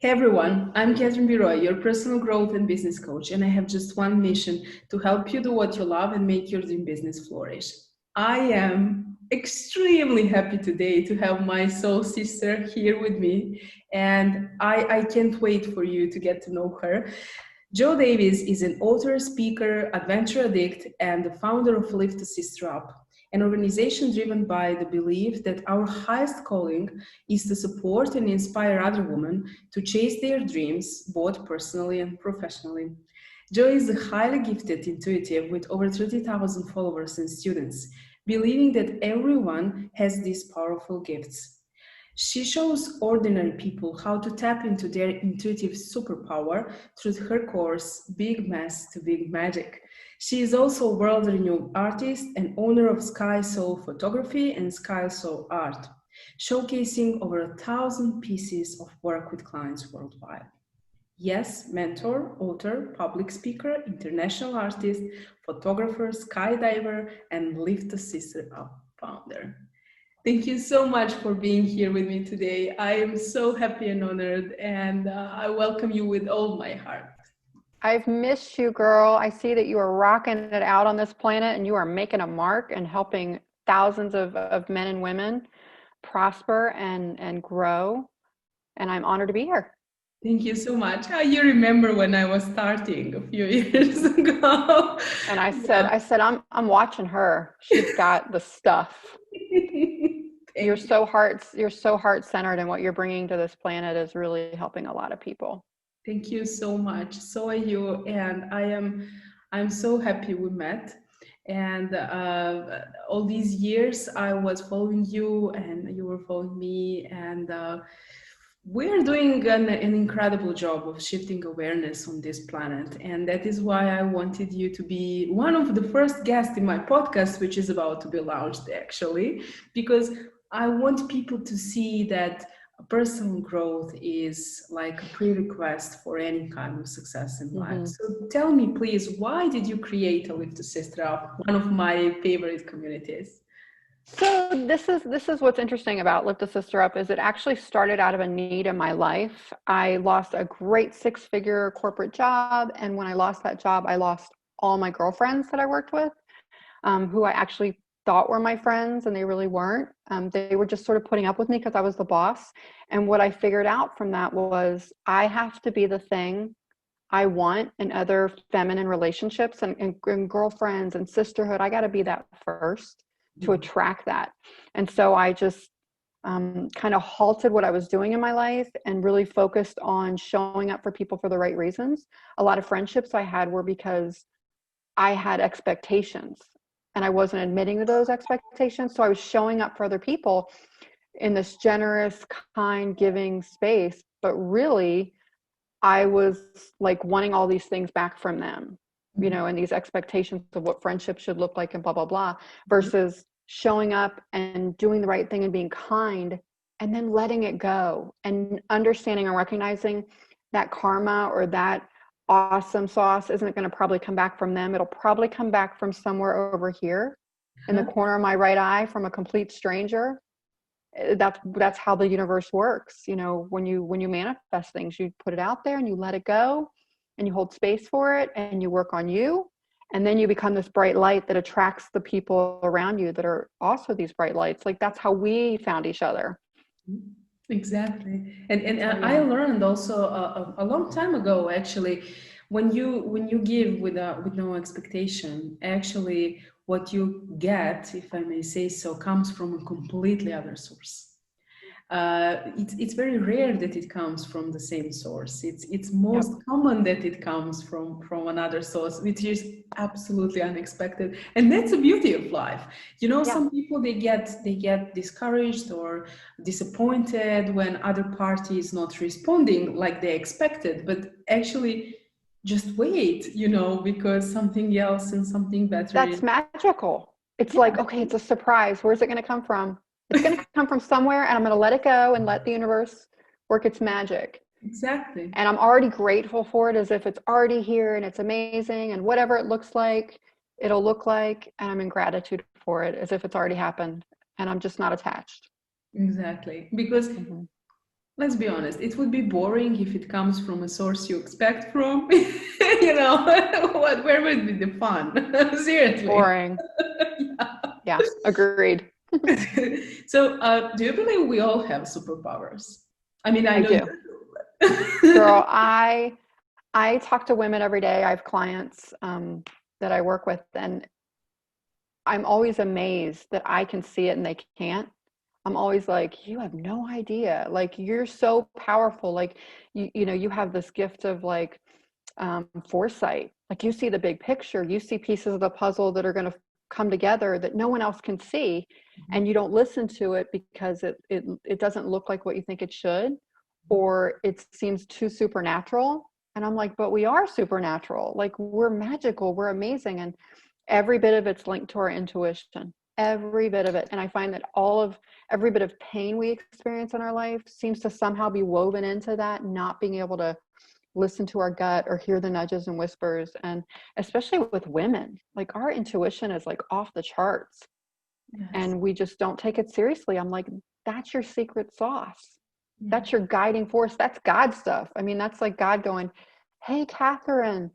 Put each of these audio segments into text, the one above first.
Hey everyone, I'm Catherine Biroy, your personal growth and business coach, and I have just one mission to help you do what you love and make your dream business flourish. I am extremely happy today to have my soul sister here with me, and I can't wait for you to get to know her. Jo Davis is an author, speaker, adventure addict, and the founder of Lift the Sister Up, an organization driven by the belief that our highest calling is to support and inspire other women to chase their dreams, both personally and professionally. Jo is a highly gifted intuitive with over 30,000 followers and students, believing that everyone has these powerful gifts. She shows ordinary people how to tap into their intuitive superpower through her course, Big Mess to Big Magic. She is also a world-renowned artist and owner of Sky Soul Photography and Sky Soul Art, showcasing over 1,000 pieces of work with clients worldwide. Yes, mentor, author, public speaker, international artist, photographer, skydiver, and Lift the Sister Up founder. Thank you so much for being here with me today. I am so happy and honored, and I welcome you with all my heart. I've missed you, girl. I see that you are rocking it out on this planet and you are making a mark and helping thousands of men and women prosper and grow. And I'm honored to be here. Thank you so much. You remember when I was starting a few years ago? And I said, I'm watching her. She's got the stuff. You're so heart-centered, and what you're bringing to this planet is really helping a lot of people. Thank you so much. So are you, and I'm so happy we met. And all these years I was following you, and you were following me, and we're doing an incredible job of shifting awareness on this planet. And that is why I wanted you to be one of the first guests in my podcast, which is about to be launched actually, because I want people to see that personal growth is like a prerequisite for any kind of success in life. Mm-hmm. So tell me, please, why did you create a Lift the Sister Up, one of my favorite communities? So this is what's interesting about Lift a Sister Up is it actually started out of a need in my life. I lost a great 6-figure corporate job, and when I lost that job, I lost all my girlfriends that I worked with, who I actually thought were my friends, and they really weren't. They were just sort of putting up with me because I was the boss. And what I figured out from that was I have to be the thing I want in other feminine relationships and girlfriends and sisterhood. I got to be that first to attract that. And so I just kind of halted what I was doing in my life and really focused on showing up for people for the right reasons. A lot of friendships I had were because I had expectations and I wasn't admitting to those expectations. So I was showing up for other people in this generous, kind, giving space, but really I was like wanting all these things back from them, you know, and these expectations of what friendship should look like and blah, blah, blah, versus showing up and doing the right thing and being kind and then letting it go and understanding and recognizing that karma or that awesome sauce isn't going to probably come back from them. It'll probably come back from somewhere over here in the corner of my right eye from a complete stranger. That's how the universe works. You know, when you manifest things, you put it out there and you let it go and you hold space for it and you work on you, and then you become this bright light that attracts the people around you that are also these bright lights. Like that's how we found each other. Exactly. And I learned also a long time ago, actually, when you give with no expectation, actually what you get, if I may say so, comes from a completely other source. It's very rare that it comes from the same source. It's most common that it comes from another source, which is absolutely unexpected, and that's the beauty of life. You know, some people they get discouraged or disappointed when other party is not responding like they expected, but actually just wait, you know, because something else and something better. That's magical. It's like, okay, it's a surprise. Where's it going to come from? It's going to come from somewhere, and I'm going to let it go and let the universe work its magic. Exactly. And I'm already grateful for it as if it's already here and it's amazing, and whatever it looks like, it'll look like, and I'm in gratitude for it as if it's already happened, and I'm just not attached. Exactly. Because let's be honest, it would be boring if it comes from a source you expect from. You know, where would be the fun? Seriously. Boring. Yeah, agreed. So, do you believe we all have superpowers? I mean, I I know you do. do. Girl, I talk to women every day. I have clients that I work with, and I'm always amazed that I can see it and they can't. I'm always like, you have no idea. Like, you're so powerful. Like, you know, you have this gift of like foresight. Like, you see the big picture. You see pieces of the puzzle that are going to come together that no one else can see, and you don't listen to it because it doesn't look like what you think it should, or it seems too supernatural. And I'm like, but we are supernatural. Like, we're magical. We're amazing. And every bit of it's linked to our intuition, every bit of it. And I find that every bit of pain we experience in our life seems to somehow be woven into that, not being able to listen to our gut or hear the nudges and whispers. And especially with women, like, our intuition is like off the charts, Yes. and we just don't take it seriously. I'm like, that's your secret sauce. Yeah. That's your guiding force. That's God stuff. I mean, that's like God going, hey, Catherine,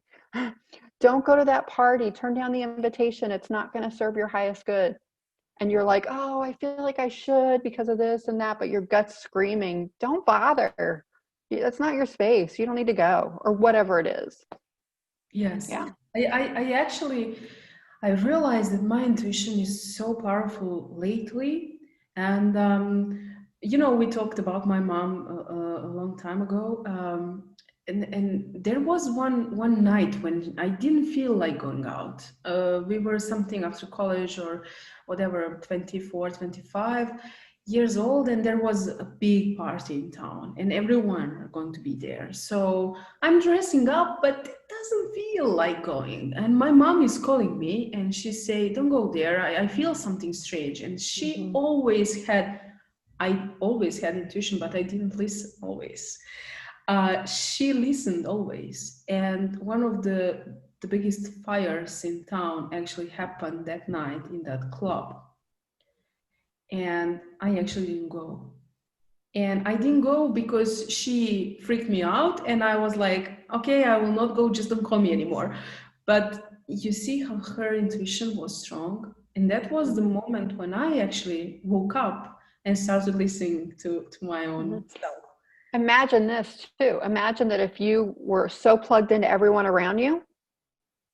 don't go to that party. Turn down the invitation. It's not going to serve your highest good. And you're like, oh, I feel like I should because of this and that, but your gut's screaming, don't bother. That's not your space. You don't need to go, or whatever it is. Yes. Yeah. I actually, I realized that my intuition is so powerful lately. And, you know, we talked about my mom a long time ago. And there was one night when I didn't feel like going out. We were something after college or whatever, 24, 25 years old, and there was a big party in town, and everyone are going to be there. So I'm dressing up, but it doesn't feel like going. And my mom is calling me, and she say, "Don't go there. I feel something strange." And Mm-hmm. I always had intuition, but I didn't listen always. She listened always, and one of the biggest fires in town actually happened that night in that club, and I actually didn't go. And I didn't go because she freaked me out, and I was like, okay, I will not go, just don't call me anymore. But you see how her intuition was strong, and that was the Mm-hmm. moment when I actually woke up and started listening to my Mm-hmm. own self. Imagine this too. Imagine that if you were so plugged into everyone around you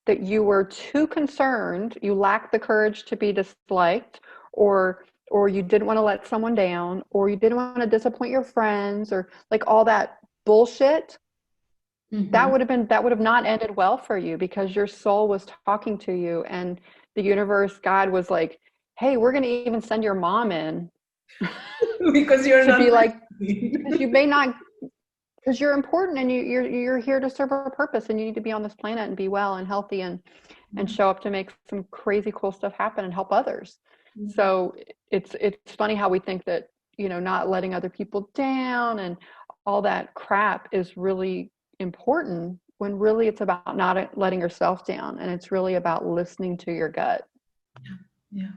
that you were too concerned, you lacked the courage to be disliked, or you didn't want to let someone down, or you didn't want to disappoint your friends, or like all that bullshit, Mm-hmm. that would have not ended well for you, because your soul was talking to you, and the universe, God was like, hey, we're going to even send your mom in Because you're to not be like, because listening. you may not, because you're important, and you're here to serve a purpose, and you need to be on this planet and be well and healthy, and show up to make some crazy cool stuff happen and help others. So it's funny how we think that, you know, not letting other people down and all that crap is really important, when really it's about not letting yourself down, and it's really about listening to your gut. Yeah,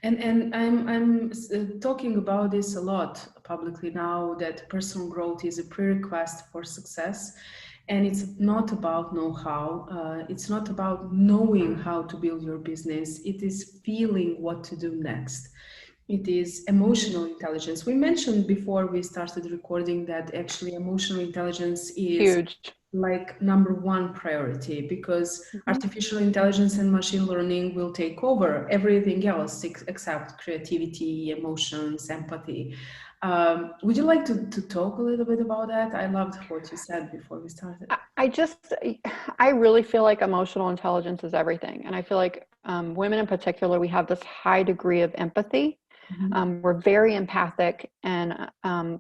and I'm talking about this a lot publicly now, that personal growth is a prerequisite for success, and it's not about know-how. It's not about knowing how to build your business. It is feeling what to do next. It is emotional intelligence. We mentioned before we started recording that actually emotional intelligence is Huge. like number one priority, because Mhm. artificial intelligence and machine learning will take over everything else except creativity, emotions, empathy. Would you like to talk a little bit about that? I loved what you said before we started. I really feel like emotional intelligence is everything. And I feel like women in particular, we have this high degree of empathy. Mhm. We're very empathic. And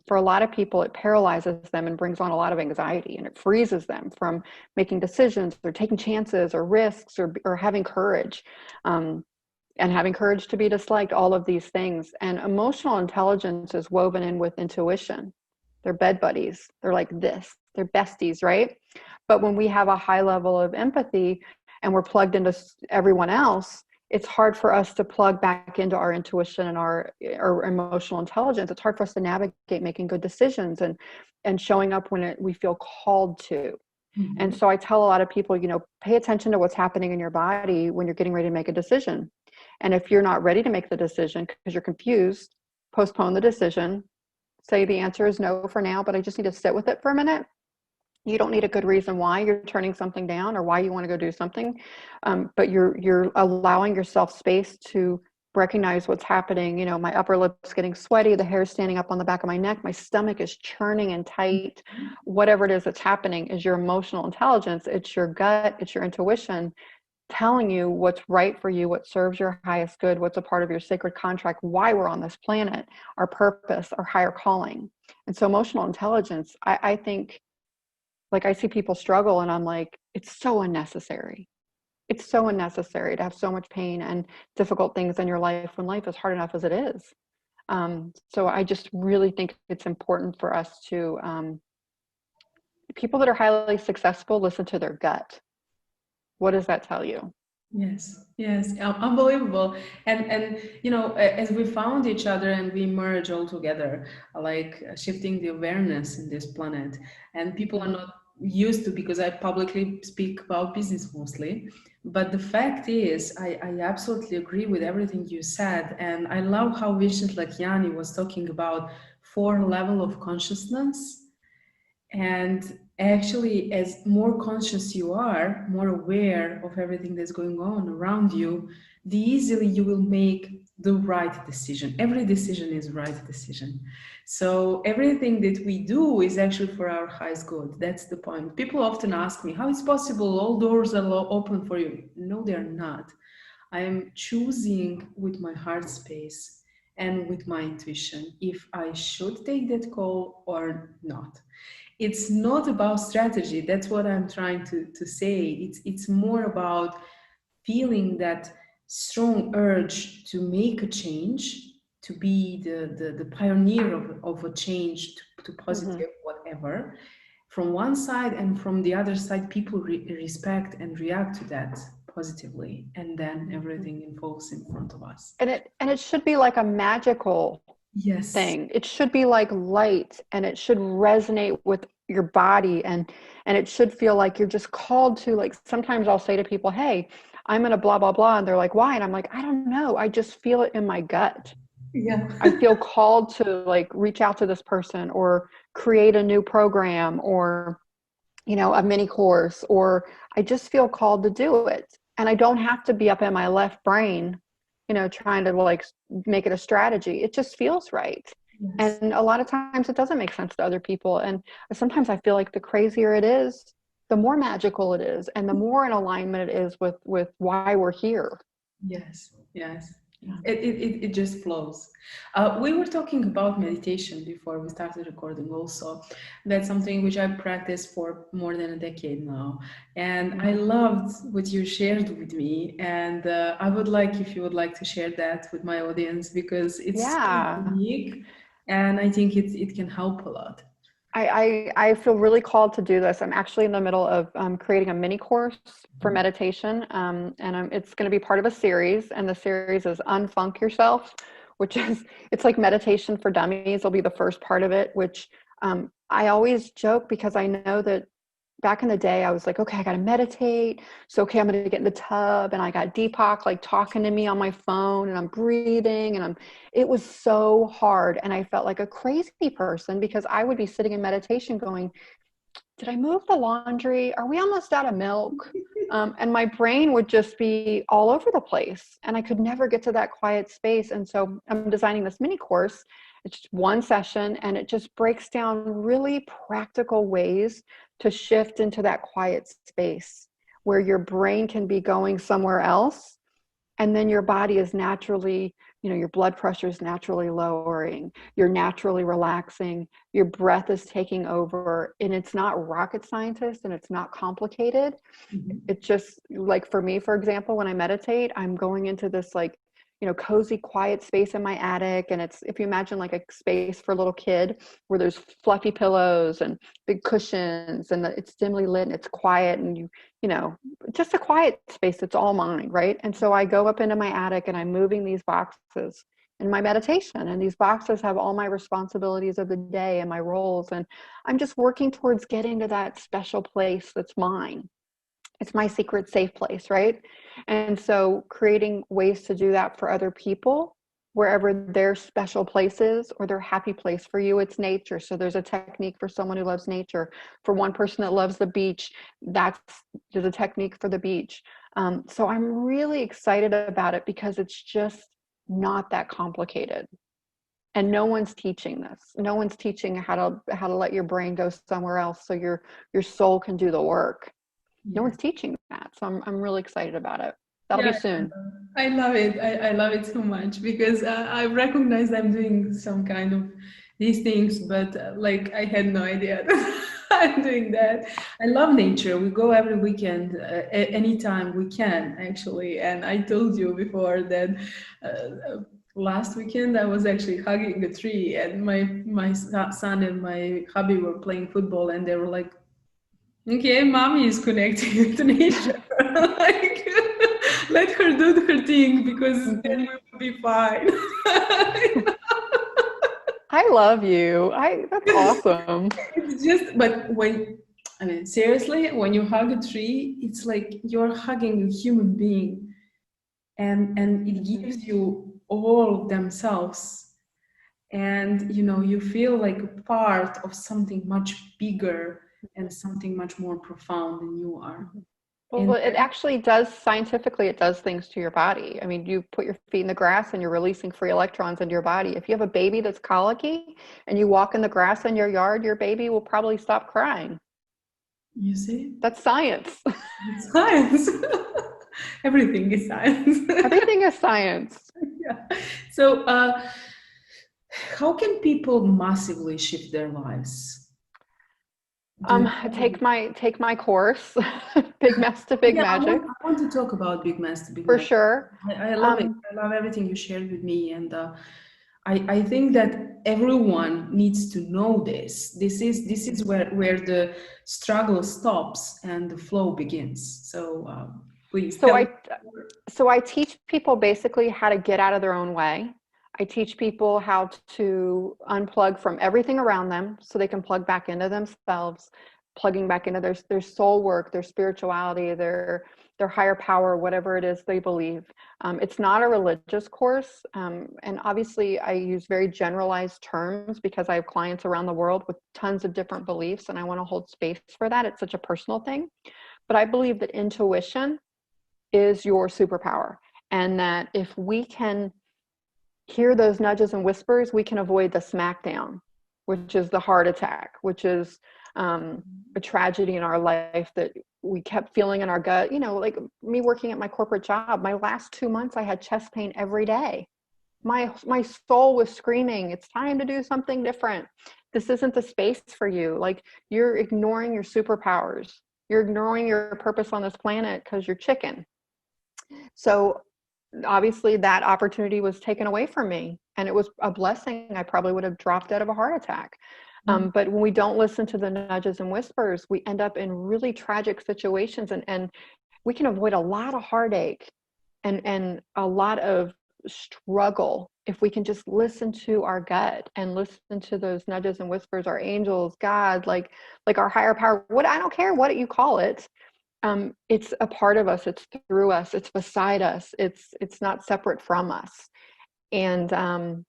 for a lot of people, it paralyzes them and brings on a lot of anxiety, and it freezes them from making decisions or taking chances or risks, or having courage. And having courage to be disliked, all of these things. And emotional intelligence is woven in with intuition. They're bed buddies. They're like this, they're besties, right? But when we have a high level of empathy and we're plugged into everyone else, it's hard for us to plug back into our intuition and our emotional intelligence. It's hard for us to navigate making good decisions and showing up when we feel called to. And so I tell a lot of people, pay attention to what's happening in your body when you're getting ready to make a decision. And if you're not ready to make the decision because you're confused, postpone the decision. Say the answer is no for now, but I just need to sit with it for a minute. You don't need a good reason why you're turning something down or why you want to go do something, but you're allowing yourself space to recognize what's happening. My upper lip's getting sweaty, the hair's standing up on the back of my neck, my stomach is churning and tight. Whatever it is that's happening is your emotional intelligence. It's your gut, it's your intuition telling you what's right for you, what serves your highest good, what's a part of your sacred contract, why we're on this planet, our purpose, our higher calling. And so emotional intelligence, I think, like, I see people struggle and I'm like, it's so unnecessary. It's so unnecessary to have so much pain and difficult things in your life when life is hard enough as it is. So I just really think it's important for us to, people that are highly successful, listen to their gut. What does that tell you? Yes, unbelievable. And as we found each other and we merge all together, like shifting the awareness in this planet, and people are not used to, because I publicly speak about business mostly. But the fact is, I absolutely agree with everything you said. And I love how Vishen Lakiani was talking about 4 level of consciousness. And actually, as more conscious you are, more aware of everything that's going on around you, the easily you will make the right decision. Every decision is the right decision. So everything that we do is actually for our highest good. That's the point. People often ask me, how is possible all doors are open for you? No, they're not. I am choosing with my heart space and with my intuition if I should take that call or not. It's not about strategy. That's what I'm trying to say. It's more about feeling that strong urge to make a change, to be the pioneer of a change to positive whatever, from one side, and from the other side, people respect and react to that positively, and then everything unfolds in front of us. And it should be like a magical thing. It should be like light, and it should resonate with your body, and it should feel like you're just called to, like, sometimes I'll say to people, hey, I'm in a blah blah blah, and they're like, why? And I'm like, I don't know, I just feel it in my gut. I feel called to, like, reach out to this person or create a new program or a mini course, or I just feel called to do it. And I don't have to be up in my left brain trying to, like, make it a strategy. It just feels right. Yes. And a lot of times it doesn't make sense to other people. And sometimes I feel like the crazier it is, the more magical it is, and the more in alignment it is with why we're here. Yes. It just flows. We were talking about meditation before we started recording also. That's something which I practice for more than a decade now. And I loved what you shared with me. And I would like, if you would like to share that with my audience, because it's so unique. And I think it can help a lot. I feel really called to do this. I'm actually in the middle of creating a mini course for meditation, and it's going to be part of a series, and the series is Unfunk Yourself, which is, it's like meditation for dummies. Will be the first part of it, which I always joke, because I know that back in the day, I was like, okay, I got to meditate. So, okay, I'm going to get in the tub, and I got Deepak like talking to me on my phone, and I'm breathing, and it was so hard. And I felt like a crazy person, because I would be sitting in meditation going, did I move the laundry? Are we almost out of milk? And my brain would just be all over the place, and I could never get to that quiet space. And so I'm designing this mini course. It's just one session, and it just breaks down really practical ways to shift into that quiet space where your brain can be going somewhere else. And then your body is naturally, your blood pressure is naturally lowering. You're naturally relaxing. Your breath is taking over. And it's not rocket scientist, and it's not complicated. It's just like, for me, for example, when I meditate, I'm going into this, like, cozy, quiet space in my attic. And it's, if you imagine like a space for a little kid where there's fluffy pillows and big cushions and it's dimly lit and it's quiet and just a quiet space that's all mine, right? And so I go up into my attic and I'm moving these boxes in my meditation, and these boxes have all my responsibilities of the day and my roles, and I'm just working towards getting to that special place that's mine. It's my secret safe place, right? And so creating ways to do that for other people, wherever their special place is or their happy place. For you, it's nature. So there's a technique for someone who loves nature. For one person that loves the beach, there's a technique for the beach. So I'm really excited about it because it's just not that complicated. And no one's teaching this. No one's teaching how to let your brain go somewhere else so your soul can do the work. No one's teaching that. So I'm really excited about it. That'll be soon. I love it. I love it so much because I recognize I'm doing some kind of these things, but like I had no idea that I'm doing that. I love nature. We go every weekend, anytime we can, actually. And I told you before that last weekend I was actually hugging a tree, and my son and my hubby were playing football, and they were like, okay, mommy is connecting to nature. Like, let her do her thing because then we will be fine. I love you. That's awesome. It's just, but seriously, when you hug a tree, it's like you're hugging a human being, and it gives you all themselves, and you feel like a part of something much bigger and something much more profound than you are. Well, it actually does, scientifically, it does things to your body. I mean, you put your feet in the grass and you're releasing free electrons into your body. If you have a baby that's colicky and you walk in the grass in your yard, your baby will probably stop crying. You see? That's science. It's science. Everything is science. Everything is science. Yeah. So, how can people massively shift their lives? Take my course, Big Mess to Big Magic. I want to talk about Big Mess to Big For Magic. sure. I love it. I love everything you shared with me, and I think that everyone needs to know this. This is where the struggle stops and the flow begins. So please. So I teach people basically how to get out of their own way. I teach people how to unplug from everything around them so they can plug back into themselves, plugging back into their soul work, their spirituality, their higher power, whatever it is they believe. It's not a religious course. And obviously I use very generalized terms because I have clients around the world with tons of different beliefs, and I want to hold space for that. It's such a personal thing. But I believe that intuition is your superpower, and that if we can hear those nudges and whispers, we can avoid the smackdown, which is the heart attack, which is a tragedy in our life that we kept feeling in our gut. Like me working at my corporate job, my last 2 months, I had chest pain every day. My soul was screaming, it's time to do something different. This isn't the space for you. Like, you're ignoring your superpowers. You're ignoring your purpose on this planet because you're chicken. So obviously that opportunity was taken away from me, and it was a blessing. I probably would have dropped dead of a heart attack. But when we don't listen to the nudges and whispers, we end up in really tragic situations, and we can avoid a lot of heartache and a lot of struggle if we can just listen to our gut and listen to those nudges and whispers, our angels, God, like our higher power. I don't care what you call it. It's a part of us. It's through us. It's beside us. It's not separate from us. And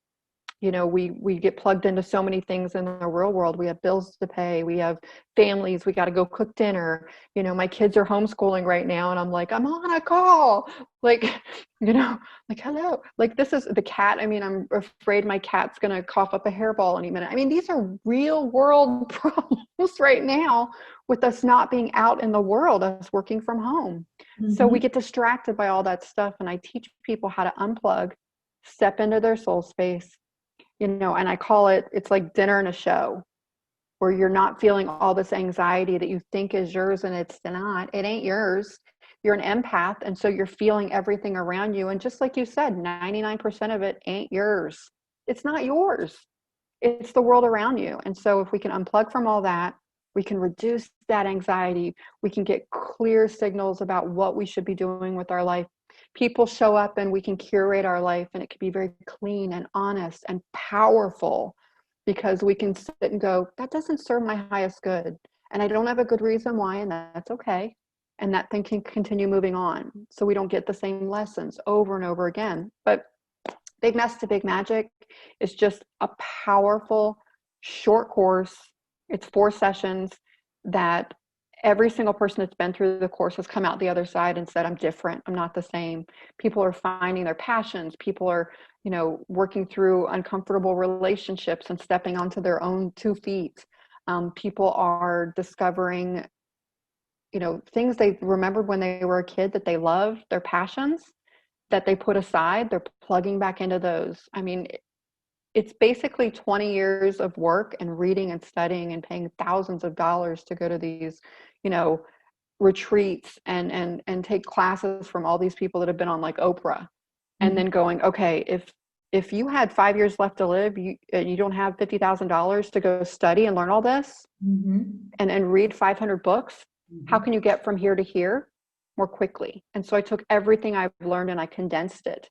we get plugged into so many things in the real world. We have bills to pay. We have families. We got to go cook dinner. My kids are homeschooling right now, and I'm like, I'm on a call. Like, hello. Like, this is the cat. I mean, I'm afraid my cat's going to cough up a hairball any minute. I mean, these are real world problems right now with us not being out in the world, us working from home. Mm-hmm. So we get distracted by all that stuff. And I teach people how to unplug, step into their soul space, and I call it's like dinner and a show, where you're not feeling all this anxiety that you think is yours, and it's not. It ain't yours. you're an empath, and so you're feeling everything around you. And just like you said, 99% of it ain't yours. It's not yours. It's the world around you. And so if we can unplug from all that, we can reduce that anxiety. We can get clear signals about what we should be doing with our life. People show up and we can curate our life, and it can be very clean and honest and powerful, because we can sit and go, that doesn't serve my highest good. And I don't have a good reason why, and that's okay. And that thing can continue moving on. So we don't get the same lessons over and over again. But Big Mess to Big Magic is just a powerful short course. It's 4 sessions that every single person that's been through the course has come out the other side and said, I'm different. I'm not the same. People are finding their passions. People are, working through uncomfortable relationships and stepping onto their own 2 feet. People are discovering, things they remembered when they were a kid that they loved, their passions that they put aside, they're plugging back into those. I mean, it's basically 20 years of work and reading and studying and paying thousands of dollars to go to these, retreats and take classes from all these people that have been on like Oprah, and then going, okay, if you had 5 years left to live, you don't have $50,000 to go study and learn all this and read 500 books, how can you get from here to here more quickly? And so I took everything I've learned and I condensed it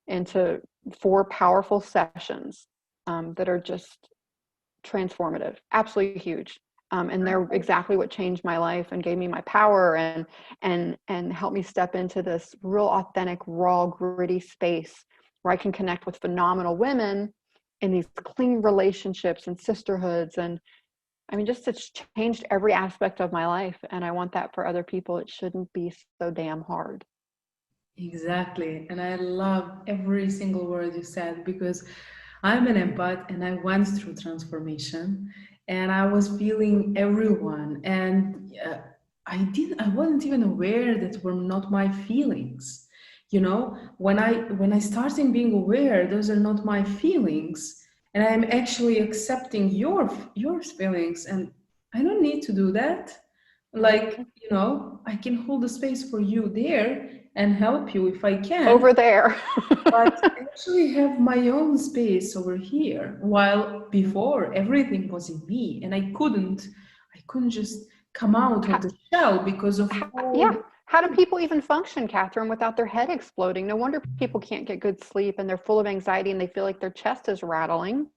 into 4 powerful sessions that are just transformative, absolutely huge. And they're exactly what changed my life and gave me my power and helped me step into this real authentic, raw, gritty space where I can connect with phenomenal women in these clean relationships and sisterhoods. And I mean, just it's changed every aspect of my life. And I want that for other people. It shouldn't be so damn hard. Exactly. And I love every single word you said, because I'm an empath and I went through transformation and I was feeling everyone. And I wasn't even aware that were not my feelings. When I started being aware, those are not my feelings. And I'm actually accepting your feelings. And I don't need to do that. Like, I can hold the space for you there and help you if I can. Over there. But actually have my own space over here. While before everything was in me and I couldn't just come out of the shell because of all. How do people even function, Catherine, without their head exploding? No wonder people can't get good sleep and they're full of anxiety and they feel like their chest is rattling.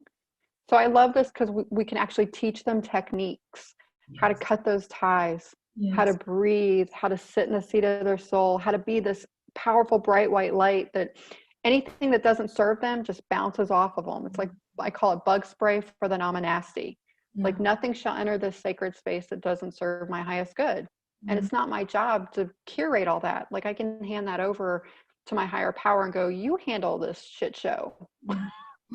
So I love this because we can actually teach them techniques, how to cut those ties, how to breathe, how to sit in the seat of their soul, how to be this powerful, bright white light that anything that doesn't serve them just bounces off of them. It's like, I call it bug spray for the non-nasty. Like nothing shall enter this sacred space that doesn't serve my highest good. And it's not my job to curate all that. Like I can hand that over to my higher power and go, you handle this shit show.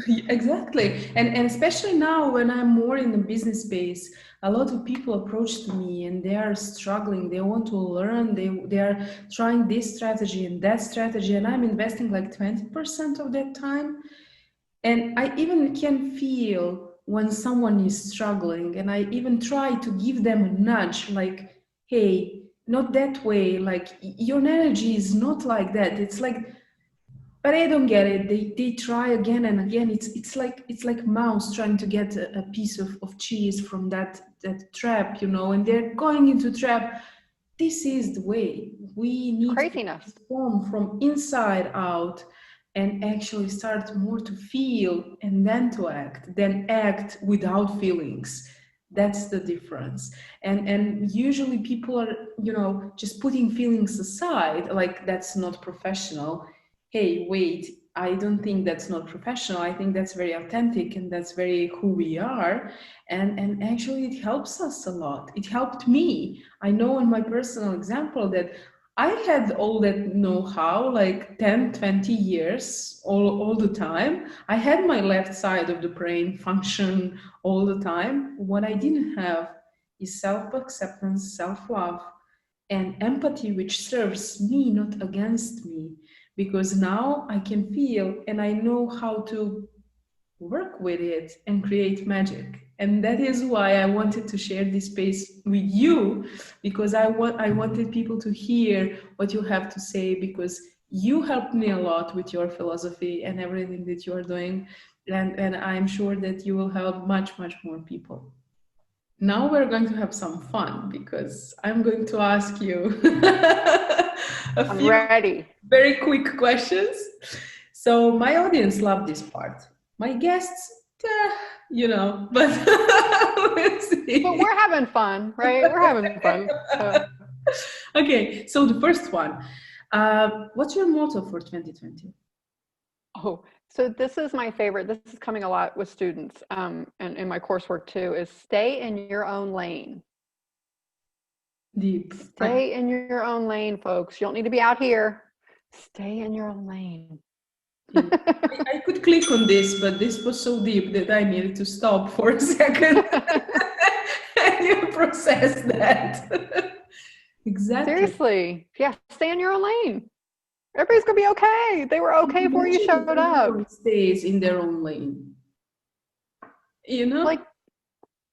Exactly. And especially now when I'm more in the business space, a lot of people approach to me and they are struggling. They want to learn. They are trying this strategy and that strategy. And I'm investing like 20% of that time. And I even can feel when someone is struggling, and I even try to give them a nudge, like, hey, not that way. Like your energy is not like that. It's like, but I don't get it. They try again and again. It's like mouse trying to get a piece of cheese from that trap, and they're going into trap. This is the way. We need to transform from inside out and actually start more to feel and then to act, then act without feelings. That's the difference. And usually people are, just putting feelings aside, like that's not professional. Hey, wait, I don't think that's not professional. I think that's very authentic and that's very who we are. And actually it helps us a lot. It helped me. I know in my personal example that I had all that know-how like 10, 20 years, all the time. I had my left side of the brain function all the time. What I didn't have is self-acceptance, self-love, and empathy, which serves me, not against me. Because now I can feel and I know how to work with it and create magic. And that is why I wanted to share this space with you, because I wanted people to hear what you have to say, because you helped me a lot with your philosophy and everything that you are doing. And I'm sure that you will help much, much more people. Now we're going to have some fun, because I'm going to ask you a I'm few ready. very quick questions. So my audience love this part. My guests, but let's But see. we're having fun, right? We're having fun. So, Okay, so the first one. What's your motto for 2020? oh, so this is my favorite. This is coming a lot with students, and in my coursework too, is stay in your own lane. Deep. Stay in your own lane, folks. You don't need to be out here. Stay in your own lane. I could click on this, but this was so deep that I needed to stop for a second and you process that. Exactly. Seriously. Yeah, stay in your own lane. Everybody's going to be okay. They were okay before you Imagine showed up. everyone stays in their own lane. You know? Like,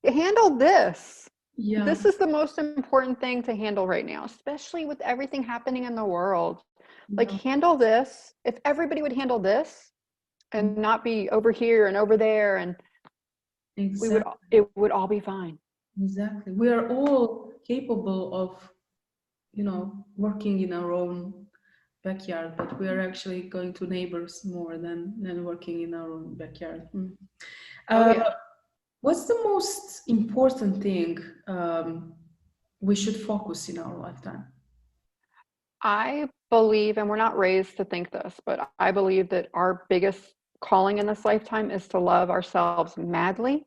handle this. Yeah. This is the most important thing to handle right now, especially with everything happening in the world. Like, Yeah. handle this. If everybody would handle this and not be over here and over there, and Exactly. it would all be fine. Exactly. We are all capable of, working in our own backyard, but we are actually going to neighbors more than working in our own backyard. Oh, Uh, yeah. what's the most important thing we should focus in our lifetime? I believe, and we're not raised to think this, but I believe that our biggest calling in this lifetime is to love ourselves madly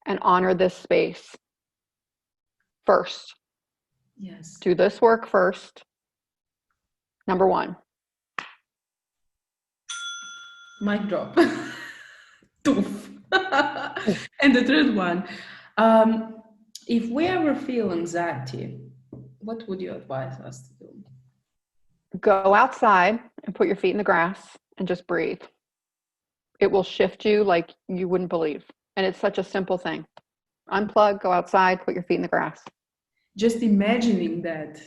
and honor this space first. Yes. Do this work first. Number one. Mic drop. Toof. And the third one, um, if we ever feel anxiety, what would you advise us to do? Go outside and put your feet in the grass and just breathe. It will shift you like you wouldn't believe. And it's such a simple thing. Unplug, go outside, put your feet in the grass. Just imagining that,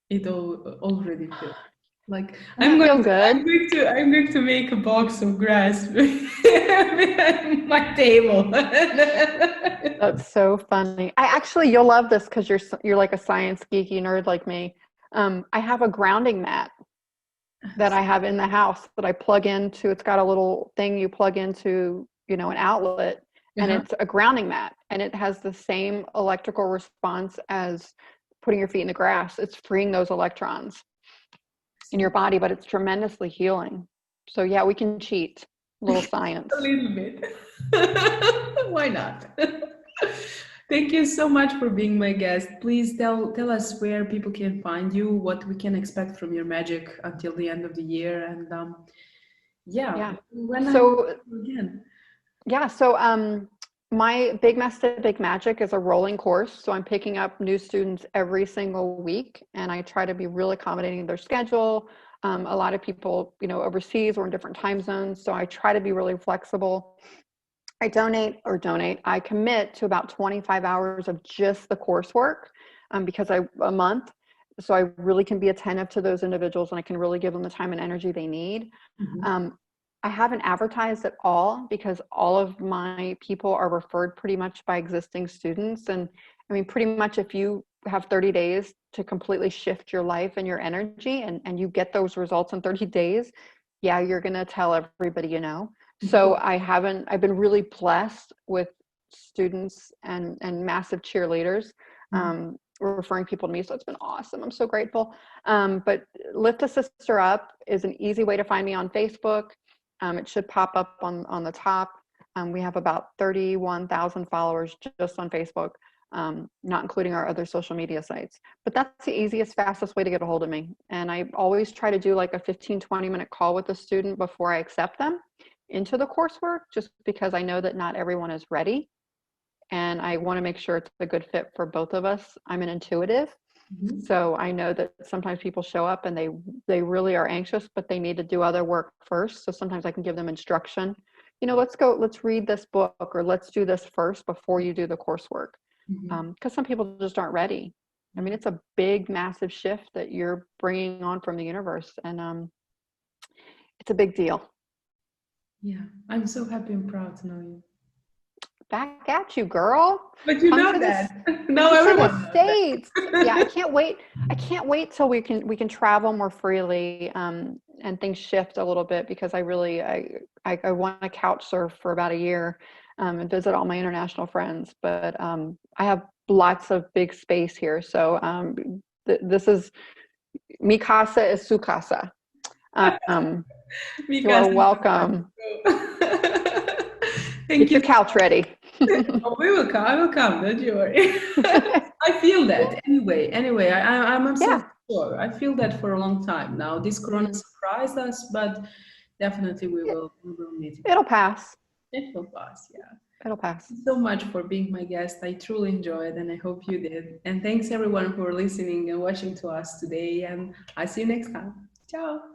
it already feels like Doesn't it feel good? I'm going to make a box of grass behind my table. That's so funny. You'll love this because you're like a science geeky nerd like me. I have a grounding mat that I have in the house that I plug into. It's got a little thing you plug into, an outlet, and Uh-huh. it's a grounding mat, and it has the same electrical response as putting your feet in the grass. It's freeing those electrons in your body, but it's tremendously healing. So yeah, we can cheat. A little science. A little bit. Why not? Thank you so much for being my guest. Please tell us where people can find you, what we can expect from your magic until the end of the year, and Yeah. when So again. yeah, so my Big Mess to Big Magic is a rolling course. So I'm picking up new students every single week, and I try to be really accommodating to their schedule. A lot of people, overseas or in different time zones. So I try to be really flexible. I commit to about 25 hours of just the coursework because a month. So I really can be attentive to those individuals, and I can really give them the time and energy they need. Mm-hmm. I haven't advertised at all because all of my people are referred pretty much by existing students. And I mean, pretty much if you have 30 days to completely shift your life and your energy and you get those results in 30 days, yeah, you're going to tell everybody you know. So I've been really blessed with students and massive cheerleaders referring people to me. So it's been awesome. I'm so grateful. But Lift a Sister Up is an easy way to find me on Facebook. It should pop up on the top. We have about 31,000 followers just on Facebook, not including our other social media sites. But that's the easiest, fastest way to get a hold of me. And I always try to do like a 15, 20-minute call with the student before I accept them into the coursework, just because I know that not everyone is ready. And I want to make sure it's a good fit for both of us. I'm an intuitive. Mm-hmm. So I know that sometimes people show up and they really are anxious, but they need to do other work first. So sometimes I can give them instruction, let's read this book, or let's do this first before you do the coursework. Because some people just aren't ready. I mean, it's a big, massive shift that you're bringing on from the universe, and it's a big deal. Yeah, I'm so happy and proud to know you. Back at you, girl. But you know that. No, everyone knows States. Yeah, I can't wait. I can't wait till we can travel more freely, and things shift a little bit, because I want to couch surf for about a year, and visit all my international friends. But I have lots of big space here, so this is mi casa is su casa. You are welcome. Get your couch ready. Oh, we will come. I will come. Don't you worry. I feel that anyway. I'm absolutely sure. I feel that for a long time now. This Corona surprised us, but definitely we will meet. It'll pass. It will pass. Yeah. It'll pass. Thank you so much for being my guest. I truly enjoyed, and I hope you did. And thanks everyone who are listening and watching to us today. And I see you next time. Ciao.